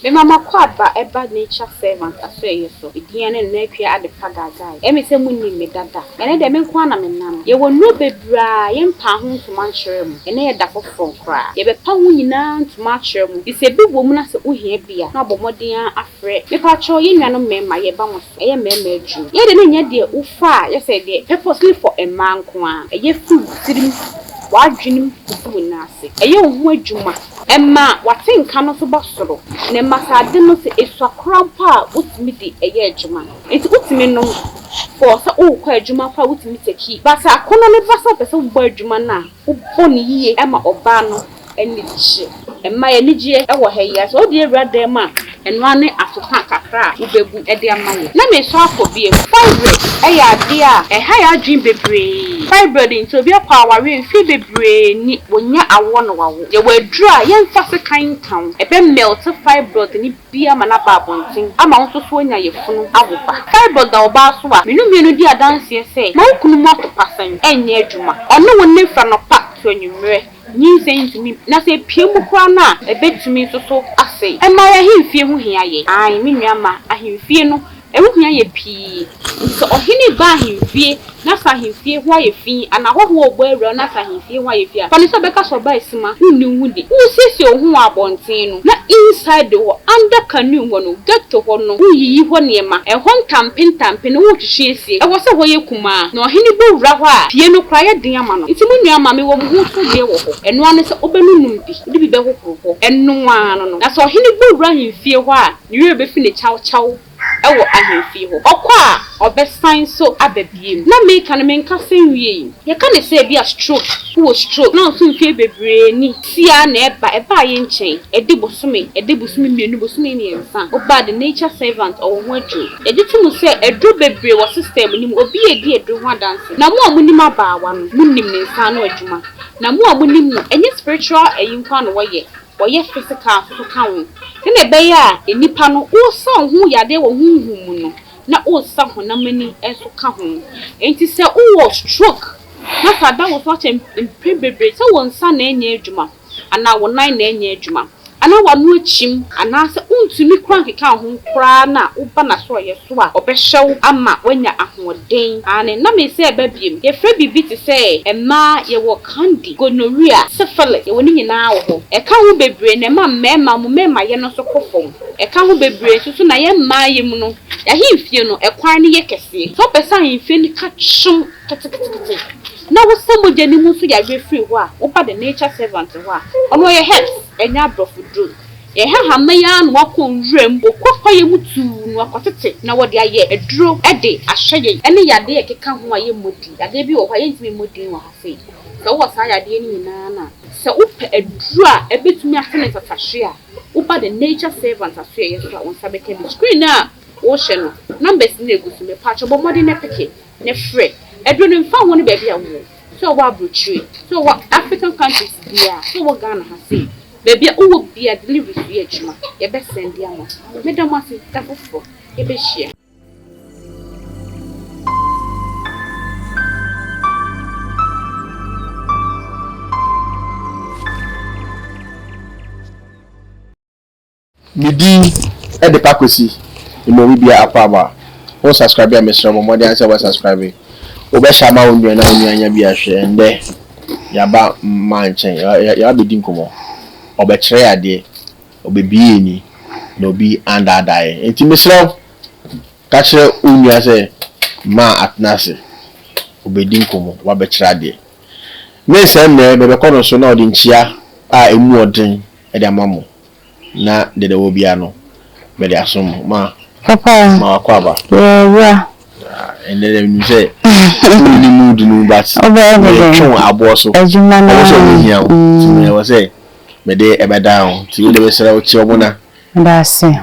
Me mama kwaba eba nature servant aswe so. Idian and nepia at the pagagai. Emi se muni me dada. Ene de me kwana me nam. Ye wo no bebra ye mpa ho to mankyere mu. Ene ye da foforo kra. Ye be pa ho nyina to mankyere mu. Ise bi wo mu na se ohia bia. Na bomoden afre. Me pa cho ye nwanom mema ye ba mo so. Ye mema adwu. Ye de ne nya de ufa ye se de purposely for a man ko a. Ye food tirim wadwenim kufu nase. Eye ho adwuma. Emma watinka no so bosoro. Ne masade no se eswakrampa utimi di eye adwuma. Enti utimi no for so o kwa adwuma fa utimi teki. Basa akono ne basa pese wo bo adwuma na wo boni yiye ema oba no eni chi. Emma ye nigye e wo ha yi so de ewrade ma eno ane asoka kakra ubebu e de amaye. Na me so afobie fibroid e ya de a e ha ya adwin bebre. Fibroid nti obi akwa aware mfi bebre ni wonya awo no wawo. Ye wadru a ye mfa se kan kan e be melt fibroid ni bia ma na ba bontin ama won so onya ye funu awoba. Fibroid da oba so a menu di adanse se ma kunu mo to pasan enye adwuma. Ono won fa no pa to anwumre. Ni sentimi na se piemu kwa na ebetumi so ase e ma ya himfie hu hia ye ai me nuama ahimfie no e hu hia ye pi so ohini ba ahimfie na sa ahimfie hu aye fi ana hoho ogbo ewro na sa ahimfie hu aye fi pani so beka so ba esima hu di usisi ohun abonten no na inside the under canoe ho no get ho no uyiyi ho niema e ho ntampe no wo twehwe esie e wo se ho ye kuma na ohini bo wura ho a pie no kra ye den ama no nti me nuama me wo mu so ye wo ho eno ane se obenunum di be hohoro eno ano no na so ohini bo wura ahimfie ho a niwe be fi ne chaw ewo ahemfie ho okwa obesan so ababiem na me kan me nka senwie ye kan se bia stroke wo stroke na so mfie bebre ni sia na eba ye nchen edi bosome mienu bosome ni ensa oba the nature servant o ho adru ejitum se edru bebre wo system ni obi edi edru ho dance na mo amunim abaawa no munim ne nsa no adwuma na mo amunim no enye spiritual eyinkwa no woye physical so kan ne be ya enipa no wo san hu yade wo hunhum no na wo san ho na mani enso ka ho enti se wo stroke na sada wo so bebre se wo nsa na enye adwuma ana wo nan na enye adwuma ana wa no achim ana se untumi kran keka ho kra na wo ba na so ye so a obehyew ama wanya ahoden ane na me se eba biem ye fra bibi ti se emma ye wo candy gonorrhea syphilis ye woni nyina wo ho e ka ho bebre na ma mema ye no so kofom e ka ho bebre so na ye ma ye mu no ya himfie no e kwan ne ye kese so pesa himfie ni ka chum kete na wo samo jani mu so ya refree ho a wo ba the nature servant ho a ono ye health enya brofudru ye ha ya no wakon wrem okwa ye mutu no akotete na wo de aye eduro ede ahye ene yade ye keka ho aye modi yade bi wo hwa ye ntimi modi wo hafe so wo sa yade ni nyina na se upe eduro a ebetumi atene tatahwe a wo ba the nature servant aso ye so a won sabeke bi screen na wo hye no numbers na egusu me pa chobo modi na peke ne free eduro ne mfa ho ne ba bia wo so wa brochue so wa African countries bia so wa Ghana ha say baby o bia delivery free adwuma ye be send dia mo medam ase tafofo ye be share Midi e de Kwasi imo wi bia akwaba o subscribe ya mesra mo de answer wa subscribe o be shama onua na onuanya bia hwe ende yaba manchen ya be din komo obe kire ade obe biye ni no bi anda dai enti mesra ka kire onua se ma atnase obe din komo wa be kire ade me se me be kono so na odi nchia a emu odin e de amamo na de wo bia no be de asom ma papa ma kwaba yeah and then you say ni mood no but chon abo so ejuma na I was say me dey ebe down ti you dey say o chi omuna that's it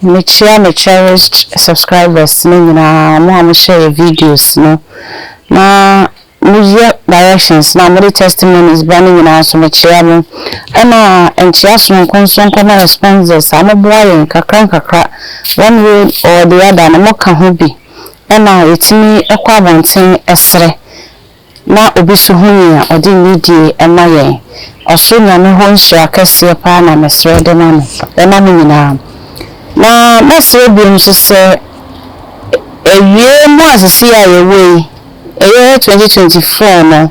me cherished subscribers me na mo am share videos no na media directions na more testimonies banning in our so me share mo and so konson na responses am boy kakra one way or the other na mo ka ho bi na etimi ekwa bonten esre na obi so hu ya odi nidie ema yen osonya no ho nhyira kese pa na mesre de na no ema me nyina na mesre bi nso se ewie mu asisi a yewe eye 2024 no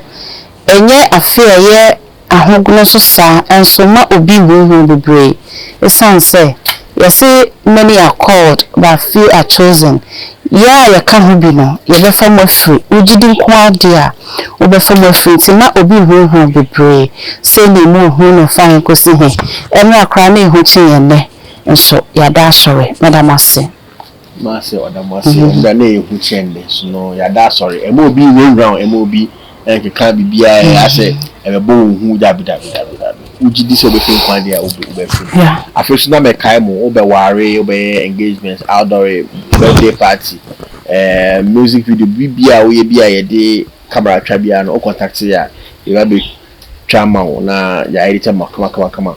enye afia ye ahoguno so sa enso ma obi hu bebre esanse yes many are called but few are chosen ya ka hu bi no ye be fam afri ugidi nko ade a wo be fam afri ti ma obi hu bebre se ni mu hu no fan ko si he enu akra na ehu chi ye ne enso ya da sorry madam ase Mase odamase nda na ehu chende so no ya da sorry emo obi we round emo obi enka bibia ya se ebe hu dabida ugidi se be fin kwan dia ube fin afesu na me kai mo ube ware ube engagement outdoor birthday party music video bibia we bia ye de camera twa bia no contact ya e be chama na ya edit kama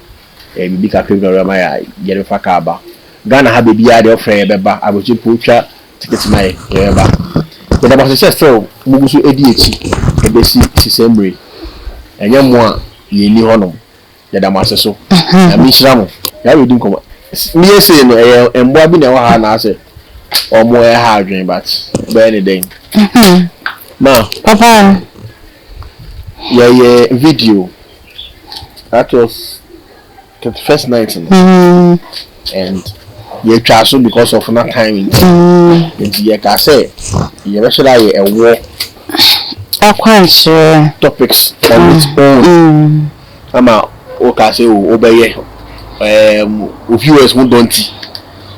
bibi ka pebra ma ya yere fa ka ba Ghana ha bibia de ofre beba abochi potwa ticket mai beba the boss says so mugusu edi echi ebesi sisembre enye mo a ye ni honom ya da masse so na mi shiramo ya we dum komo mi ese no embo bi na wa ha na ase omo e ha adwen but be ni den ma papa yeah video that was the first night and ye try so because of not time and ye ka say ye be sure ye ewo akwanche topics on its own ama o ka say o be ye viewers who don't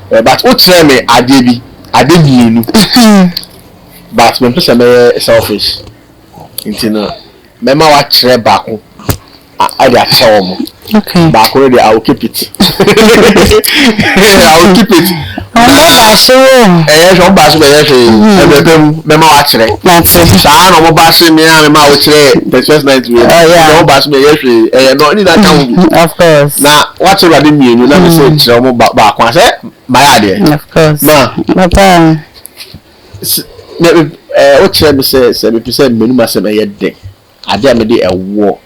but o tell me ade mienu but me person be selfish intino me ma wa kire back I dey tell mo okay back already I will keep it I will keep it so basu be ye me ma wa kire sa na mo basu me ma wo kire the first night we no basu be ye no ni that can of course na what you ready me you na me say kire mo back one say my ade of course ma papa o kire me say me say me nu ma say me ye de ade me de ewo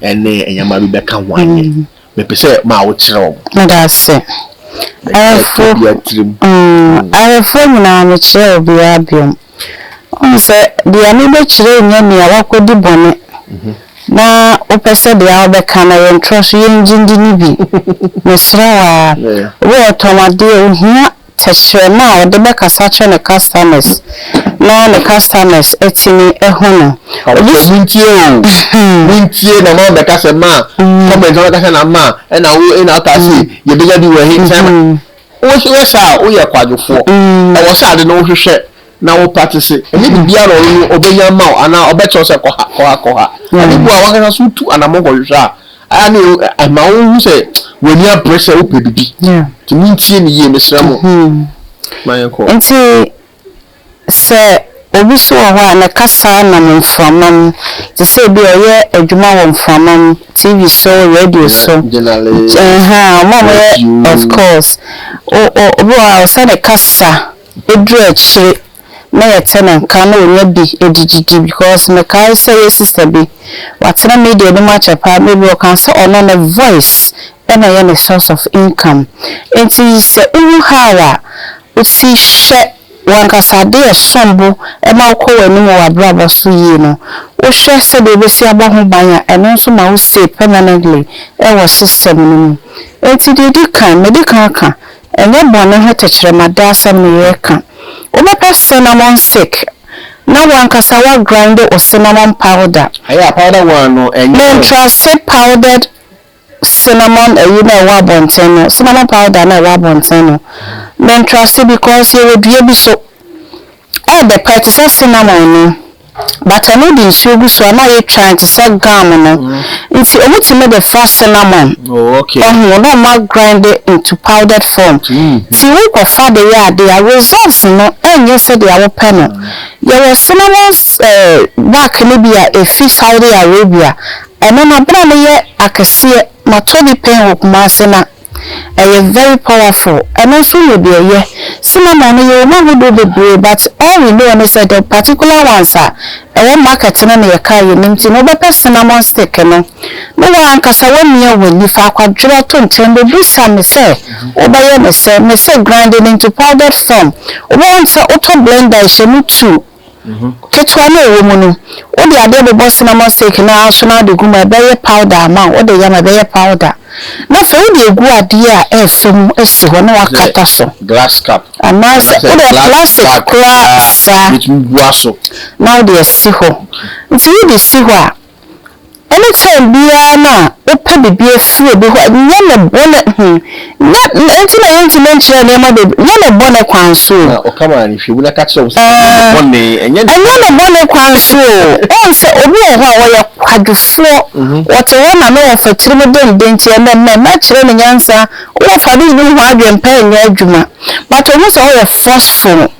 ene enyama bi beka wan me pese ma wo kire that's it I phone na me kire obi abiom on say dia me be kire nya me awakodi bone na o pese dia obeka na yen trust yen jindi ni bi me srawa wo tomade ohia tashre na o de beka sache ne customers na ne customers etini ehono obi muntie na ma beka se ma comment na ka na ma na wo na ta si ye be jadi we hin time wo hwe sa wo ye kwadwofo e wo sa de no hwehwe na wo practice eni bibia ro obenya ma ana obecho se koha ani bu a waka so tu ana mo hwehwe a ani ma wo hu se woni a pressure wo pebibi to muntie ni ye mesra mo mayenko enti se obi so ho na kasa na mfamam to say bi oye adwuma wo mfamam TV show radio show generally of course o say na kasa edru achire na yetena kan na onya bi edijidi because me kai say sister bi watena media no match pa maybe o kan say ono na voice and a source of income enti se unu hawa o si she wankasade esombo e ma ko wani mo wabrabo so yi no o hwe se de besi aba ho banya eno nso ma wo say permanently e wo system no enti de kan medical kan enye bone ho tekere madasa me ye kan o be cinnamon stick na wankasa wa grind o cinnamon powder aya powder one no enye trust powdered cinnamon you know wa bonten cinnamon powder na wa bonten men trust because you would be so the practice cinnamon but I know the sugar so now you trying to sell gum no if you want to make the first cinnamon okay you no ma grind it into powdered form see we go for the year the results no and you said they are pen there was cinnamon back Libya a fish Saudi Arabia and then I brought me I can see my 20 pen of masina very powerful and also you be cinnamon you ma do bebre but all we know is that the particular ones are one market na na yaka ye nimti no be cinnamon stick no wa ankasa woni e woni fa kwadro to ntem be bisa me say obaye me say grind it into powdered form want say auto blender she mu tu ketwa na ewo mu no o de ade be cinnamon stick na so na de guma be powder ma o de ya ma be powder na for the egu ade a efum esi ho na wakata so glass cap anas o de plastic kwa sa now they see ho nti you dey see ho a anytime bia na o pa bibia fie bi ho nya na bone enti na enti menchire na ma de nya na bone kwan so o kama ni hwe bu na ka kire bone enya na bone kwan so o se obi o ho a wo ye kwadufo wote wo na no fatiri mo den tie na kire ne nyansa wo fa bi ni ho adwen pa nya adwuma but o mo so wo ye forceful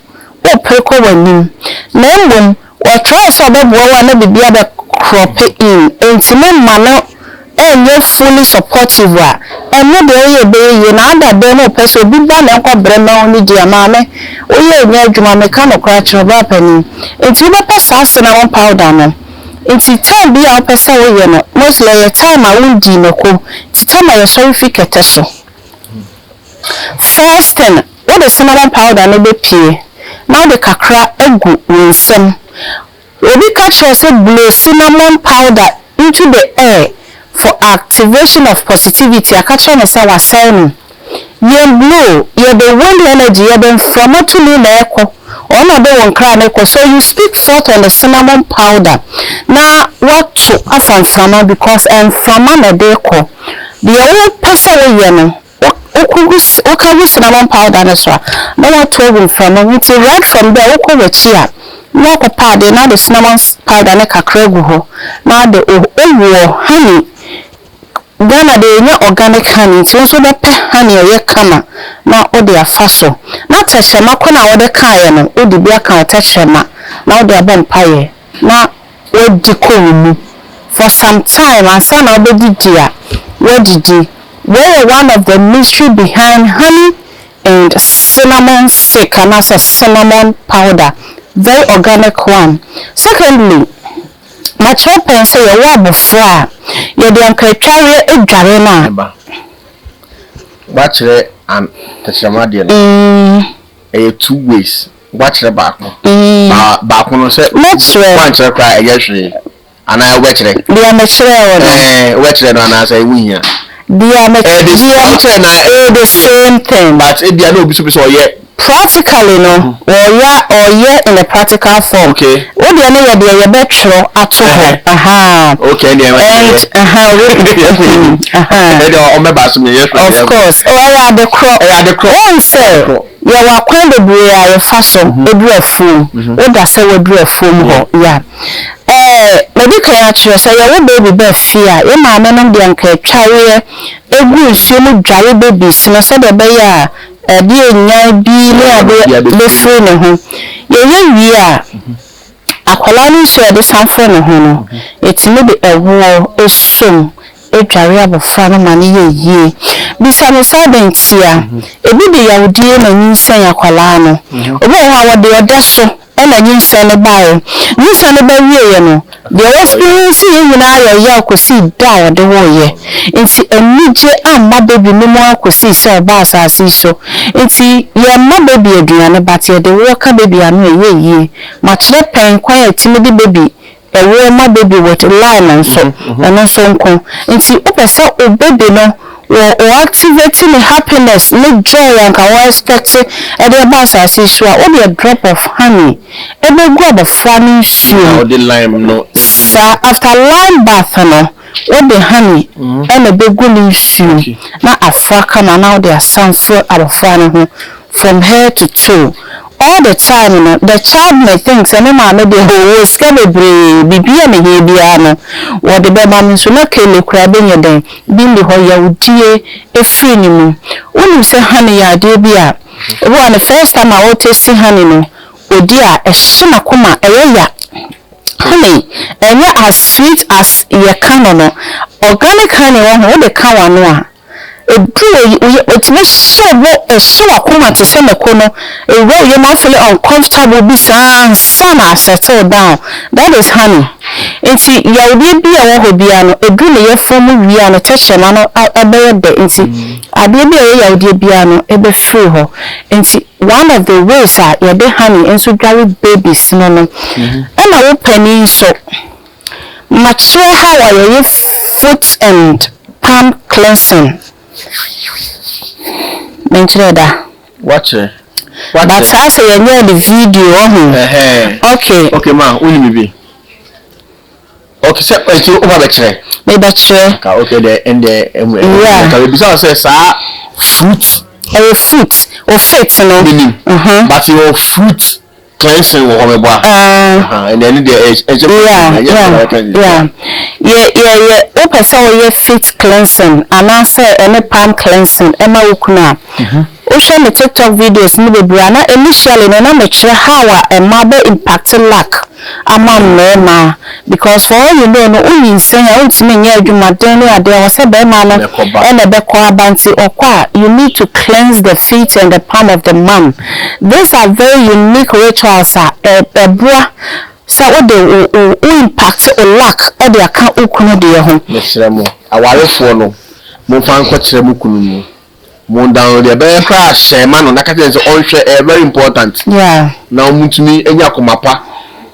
o preko wani na mbom o try so be bo wa na bibia be crop in enti ma no enye fully supportive a eno de oye be ye na ada be no person bi ba na kwa bre na oni dia ma me oye nya adwuma me ka no kra kire ba pani enti be pesa cinnamon powder no enti time bi a pesa oye no mostly your time a wundi no ko ti time a sorry fikete so first thing what the cinnamon powder no be pie now the kakra egu nsem obi catch us blow cinnamon powder into the air for activation of positivity. I catch on say was saying ye blow ye the wind energy ye been from to me echo or na be won kra echo so you speak forth on the cinnamon powder now what to afan from because and from na de echo the old person we no okagu cinnamon powder na so na what to from it right from there okwo a na papa de na the cinnamon powder na kakra gu ho na de owo honey Ghana de nya organic honey so be pe honey ye kama na o de afaso na techema ko na wo de kan no o de bia kan techema na o de abon paye na o di ko mu for some time ansa na obedidi a wo didi were one of the mystery behind honey and cinnamon stick and as a cinnamon powder very organic one. Secondly, my children say you are before you don't carry a jarena. Watch it and Tashamadian. A 2 ways. Watch the back. Back on set. Much one to cry yesterday. And I watch it. The amateur watch it on as I win. The amateur the same thing. But it be a no super yet. Practically no or yeah in a practical form. Okay. What do you know you betro at all? Okay, of course. Oh, the crow. Say you are quite the bria fashion, a brew fool. What does say we brew fool? Yeah. Medical actually say your baby bear fear. Your mamma and the uncle carrier a good soon dry babies, no said the bear. Dear nya bi le free ne ho ye wi a akwala ni so de sanfo ne ho no etimi de ewo esom edware abofra no mane ye bisa no sa dentia ebi de yawdie na nyinsan akwala no obo ho awode odaso na nyinsan ne bae nyinsan ne ba wie no the experience nyina ya akosi da ode wo ye nti anije amma baby no mo akosi se oba asase so nti ye ma baby aduane bate de wo ka baby anu ye ma kire pen kwan atimi de baby ewo ma baby with line nso eno so nko nti opese o baby no or activating the happiness, no joy, and can expect it at the boss. I say, sure, only a drop of honey, and they grab a funny shoe. The lime, no, sir, after lime bath, no, what the honey and a big good shoe. Now, a fracker, and now they are some fruit out of funny from head to toe. All the time, you know, the child may think, and the man may be who is going to be and he be what the baby so not kill you crabbing your day, being the whole you dear a free. When you say honey, I do be a one the first time I will taste honey, no, oh dear, a shimakuma, a honey, and yet as sweet as your canon, organic honey, one who the cow. it's not so akuma to say mekono a way you might feel uncomfortable be sana settle down. That is honey. Nti ya obi bia wo hobia no edu ne ye form wi ano chechema no abeye de nti ade bia ya odi bia no ebe free ho. Nti one of the ways ya de honey enso dware babies no no na wo pani so mature how are your foot and palm cleansing. Mentreda. Watch it. But I say you know the video. Okay, ma, who you be? Okay, so you over betre. Me betre. Okay, the and the yeah. Okay, because say fruit. Fruit or fit no. But your fruit cleansing wo me boa. And then yeah. O person we fit cleansing and answer any palm cleansing ema ukuna. O show me TikTok videos ni be bra na initially na me kire how a mabe impact lack amam na because for all you know no uyin sen ya untimi nya adwumaden no ade o se be ma no e be kwa abanti okwa you need to cleanse the feet and the palm of the man. These are very unique rituals bra so what the impact or lack or the account ukunu de ho mesremo awarefo no mo fan ko kire mu kunu mu mo down the be crash shema no nakate say onhwe very important yeah na mutumi enya komapa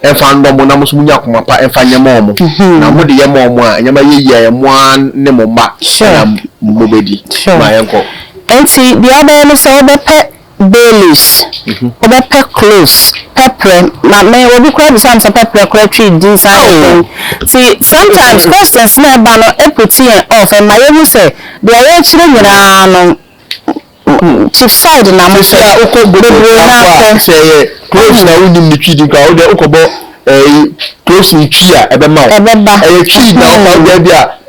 enfa ndo mo na musu nya komapa enfa nyema omo na mo de yema omo a nyema yeyi mo ne mo ba na mo bedi ma yenko enti the other no so be pe Baileys, over pep close, pepper. My man will be quite some pepper tree design. See, sometimes questions never ban equity and off, and my own say they are actually chief side and I'm say, say, close now in the tree, the close in chia, a tree now,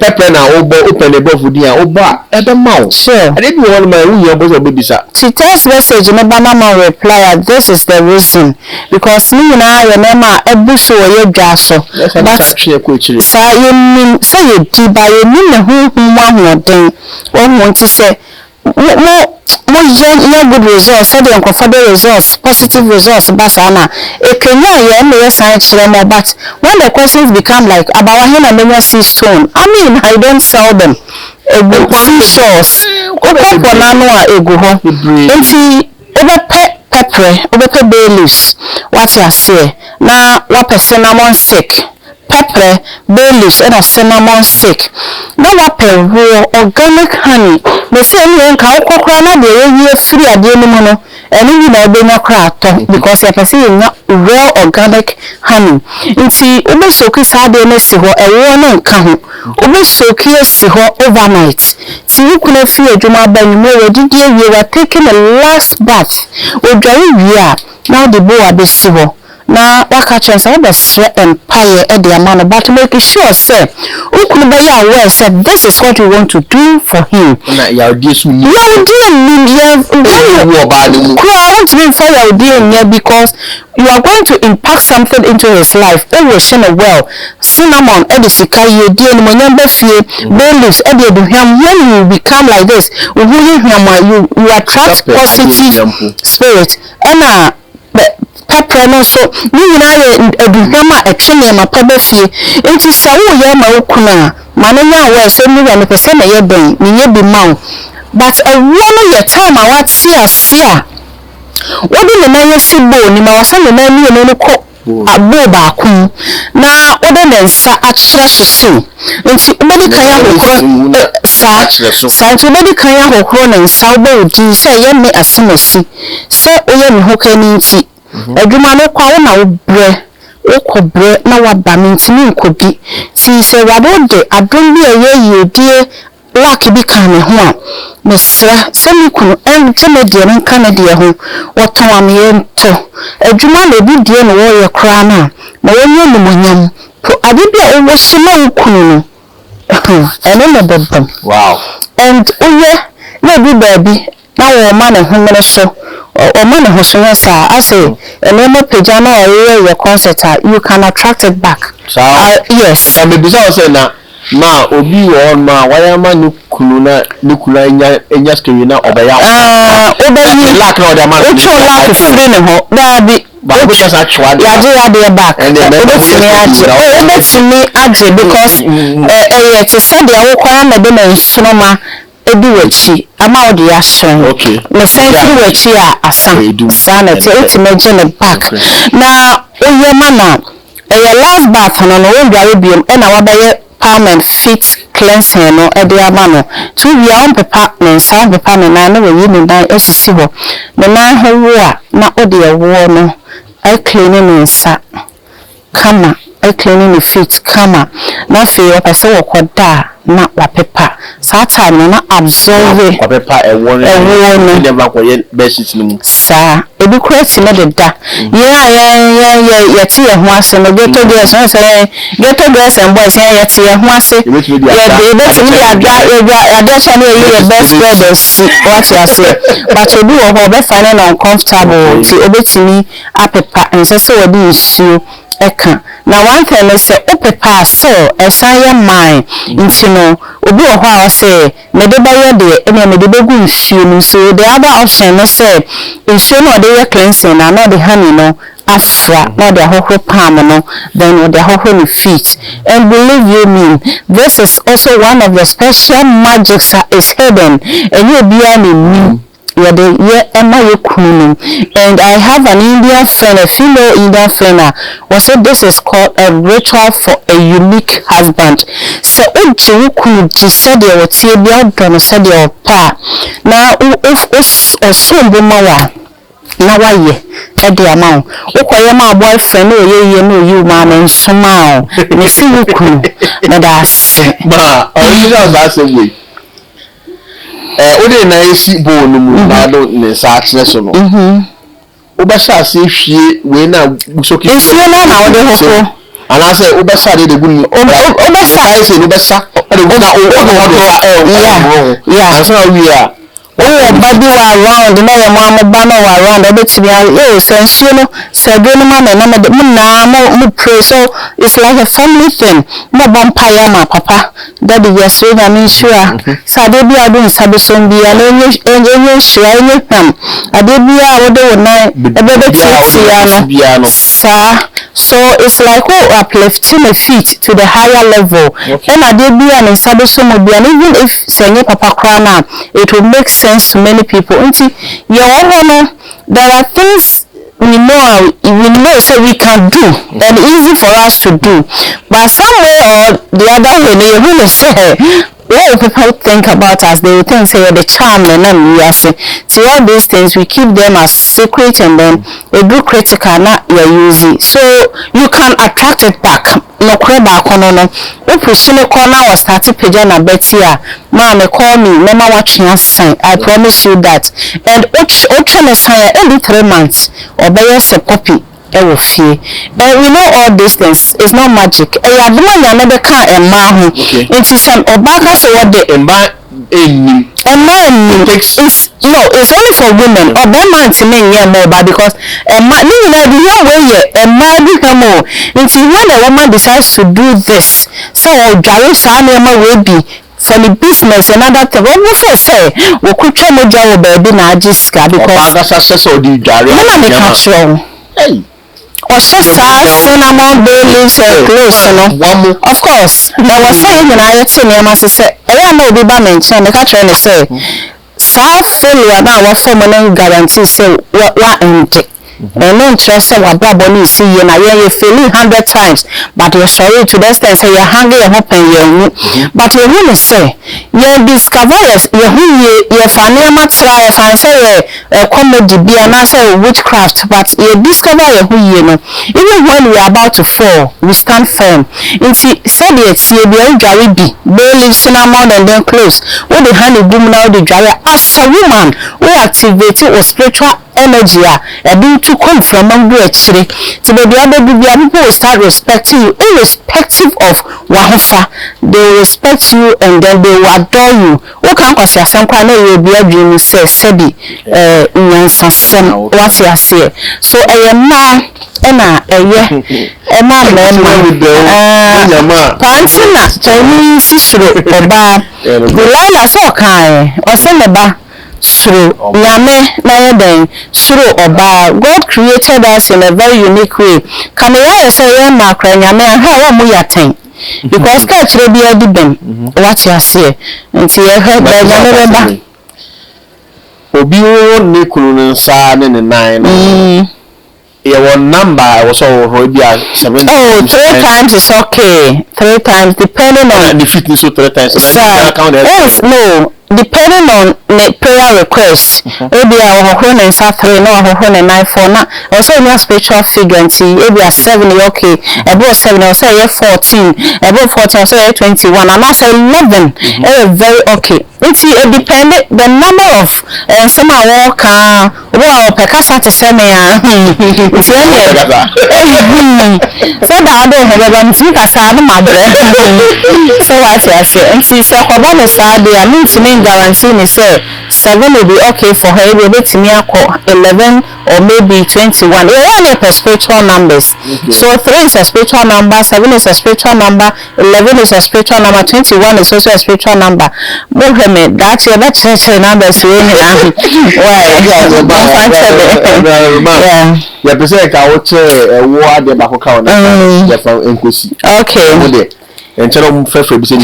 pepper now, open the above the oba, ever mouth. Sure. I didn't want my own baby. She tells message in a banana reply. This is the reason because me and I remember a bush or your gasso. But say you mean say you do by you mean one more thing. One want to say more good results, so the uncomfortable results, positive results, basana. It can but when the questions become like about him and then see stone, I mean I don't sell them. Seashores. Over Baileys. What you say? Now what cinnamon sick. Pepper, Baileys, and a cinnamon stick. Now what raw organic honey. The same way cow crana the free at the mono, and you know be no crack because you're perceiving raw organic honey. And see, Ube Soki Sadene Siho, a woman come. Ube Soki Siho overnight. See, you couldn't feel Juma Benimo, did you were taking a last bath or dry year. Now the boa be Siho. Now, what catches all the sweat and pie at the amount but to make sure, sir, who could be aware, said this is what we want to do for him. Your dear, because you are going to impact something into his life. It will shine a well. Cinnamon, Edisika, you dear, Baileys, when you become like this, you attract positive spirit. And pepper no so you know eduhama etwene ma pebefie enti sawo ye ma okuna manenya we so ni we pese na ye ben ni ye bi ma but one your time a what sia wodi ne na ye sibo ni ma wasa ne na ni ne ko abo ba ku na wodi ne nsa akyere so enti ubedi kan ya hokro sa enti ubedi kan ya hokro ne nsa obo odi se ye me asemasi se oye me hokani nti adwuma no kwa na obre okobre na waba mentimi nkodi ti se wado de adom bi eye die lak bi kan me ho a mesra se mi kunu teme de no kan de ho woton ame nto adwuma na bi die no wo ye kra na wonye numonyam to ade bi a wo shima nkunu no ene na bebam wow and oye na bi baby na wo ma na ho so or man who says, I say, a normal pajama or your concert, you can attract it back. So, yes. And the bizarre say now, ma obi wo ma wayama nukuna enya skeri na obaya obayi lack na odama ucho lack free ne ho da bi ba go just atwa ya de back obetimi age because to send ya wokwa na de na nsunoma ebi wachi ama odi ya shen me sense wachi a asan sana te ultimate ne back na oyema na last bath no no wondare biom e na wabaye palm and feet cleansing no e de ama no to wi a on pepa ne sound pepa ne na na we ni dan esisi ho me na ho wo a na odi e wo no I cleaning ne nsa kama I cleaning the feet kama na fe o pese wo koda na wa pepa sa time na absorb wa pepa e wo no never ko ye bedsheet ni sa ebi kwesi na de da ya ti ye ho ase no geto girls na say geto girls and boys ya ti ye ho ase ya de betimi ya de so na ye best brothers what you say but obi wo ho be find uncomfortable ti obetimi apepa ense so odi issue eka na one thing is say opepa so esanya mind intino obi wo ho a say me de ba ye de ene me de begu nsuo no so the other option is say nsuo no de cleansing na no the honey no afra no the hoho palm no then the hoho no feet and believe you me this is also one of the special magics that is hidden and you be an and I have an Indian friend, a female Indian friend. Also, this is called a ritual for a unique husband. So, you could decide your table, gonna say your pa. Now, if soon be more. Now, why at the amount? Okay, my boyfriend, you, man, and smile. Me see you cool. That's that's a way. Ode na esi bo no mu na do ne sa atne so no obesa se hwie we na busoki esi na ode hofo ana se obesa de gu ni obesa se obesa ode gu na yeah so we are baby wa around na ya mo ba na wa around obetimi sense no sebe no ma na mo pray so it's like a family thing mo vampire ma papa daddy yes we na me sure sade bia do nsabe so bia na enye sure enye pam ade bia wo de na ebebeti no sa so it's like uplifting my feet to the higher level and ade bia na nsabe so mo bia even if senye papa kra na it will make sense to many people. There are things we know so we can do and easy for us to do, but somewhere or the other way they will say what people think about us, they will think say the charm and then we are saying so all these things we keep them as secret and then we do critical not easy so you can attract it back. No creba kono no o push no corner was started page na betia ma call me mama watch your sign I promise you that and o no sign every 3 months or buy a copy but we know all these things it's not magic e ya de man ya na be kan e ma ho into some obaka so what the it's only for women or that man to men more but because man into when a woman decides to do this so will be for the business and other thing what we say we could try to do baby na just because hey or cinnamon bay leaves and clothes of course there was saying when I say me must say I know be ba mention the catch and say sa failure na our form guarantee say what empty and no interest what babo see you na you failing 100 times but you're sorry to the extent say you're hungry and hoping you but you really say you discover your family try and say comedy be and say witchcraft but you discover you know even when we are about to fall we stand firm into say the be be barely cinnamon and then close what the honey boom now the dry as a woman who activate or spiritual energy to come from under actually to the other people will start respecting you irrespective of wahofa they will respect you and then they will adore you what can cause some kind of be a dream say sabi what you say so I am now ena eye ema pantina Chinese suro oba Delilah so kan o se me ba suro nyame na yeden suro oba. God created us in a very unique way. Can you say we ma kra nyame ha wa mu yaten because ka kire bi adi ben what you say nti ye he ba nyame ba obi wo ne kunu nsa ne ne nan one number was all be 7. Oh, 3 times is okay. 3 times depending on the fitness so 3 times. Yes, no. Depending on the prayer request, maybe our home and 3 no our home and 9 4 na also in your spiritual figure maybe 7 okay above 7 also 14 above 14 also 21 and also 11 very okay. It's dependent the number of some walk well pekasa to say me so that I don't have a think as I my so what I say and see so about the side I mean to me guarantee me say 7 will be okay for her maybe to me 11 or maybe 21 one per spiritual numbers. So 3 is a spiritual number, 7 is a spiritual number, 11 is a spiritual number, 21 is also a spiritual number. That's your church numbers yeah person ka wo che wo ade ba ko ka ona ya fa enkosi okay and tell them fair be say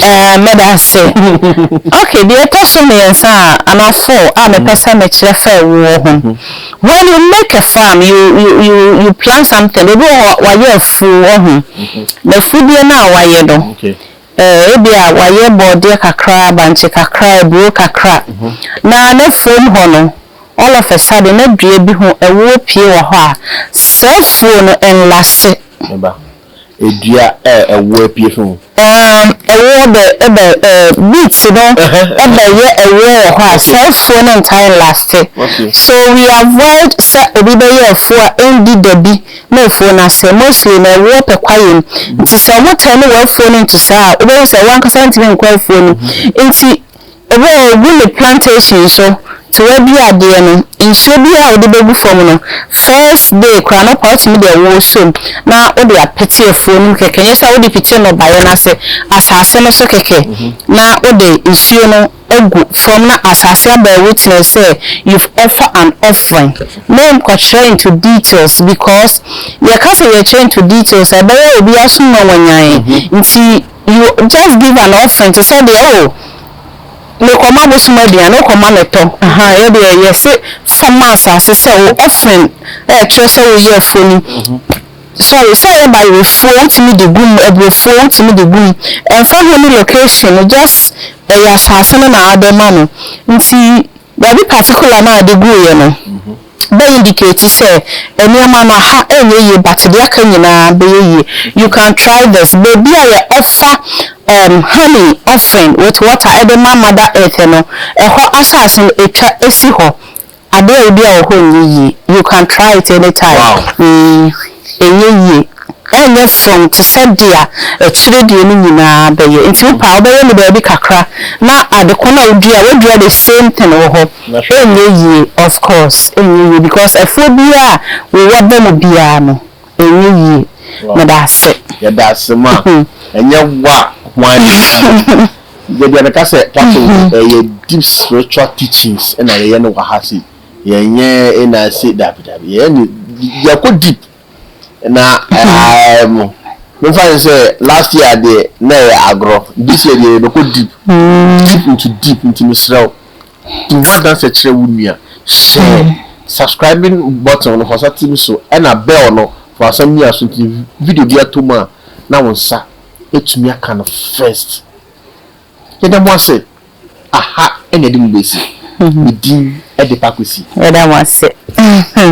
okay the person is and 4 I'm a person me chere fair wo ho. When you make a farm you plant something they do why you fool ho the food na why you do okay ebia waye body kakra banche kakra ebro kakra na phone ho no all of a sudden na dua bi ho ewo pie wo ho a cell phone enlase eba edua ewo pie phone ewo the beats no eba ye ewo ho a cell phone entire last. So we avoid obi be ye phone endi dabi na phone na say mostly na ewo pe kwayem nti so mo tell me we phone into say obi say one cent kwa phone nti ewo we plantation so to where be ade no nsuo bi a odi bebu form no first day kwa no part me dey wo so na odi apeti phone keke nyesa odi piti no baye na se asase no so keke na odi nsuo no egu from na asase by witness say you've offer an offering. Name control into details because you can't say you're into details abaye obi aso no wanyan nti you just give an offering to say no command this media no command at all yes farmers as say offering trust we hear phone sorry say by we phone to me the boom every phone to me the boom and from any location just assassin na other man nti that particular na the go you know they indicate say any man ha enye but they aka nyina be you can try this baby I offer honey offering with water every mother earth no ho assassin etwa esi ho ade obi a ho nyi you can try it anytime enye enye from to send dia chire die ni nyina be ye nti pa obe ye be kakra na adekona odua we do the same thing ho enye of course enye because ephobia we want them bia no enye na that's it yeah that's ma enye wa one the kase deep spiritual teachings and I no wahasi yenye na say that ye go deep na me find say last year they na agro this year they go deep into Israel to have that search wunua share subscribing button for something so and a bell no for some years video be atoma na wonsa etumi aka no first yeda mo say aha ene de mbesi medin e de Kwasi yeda mo say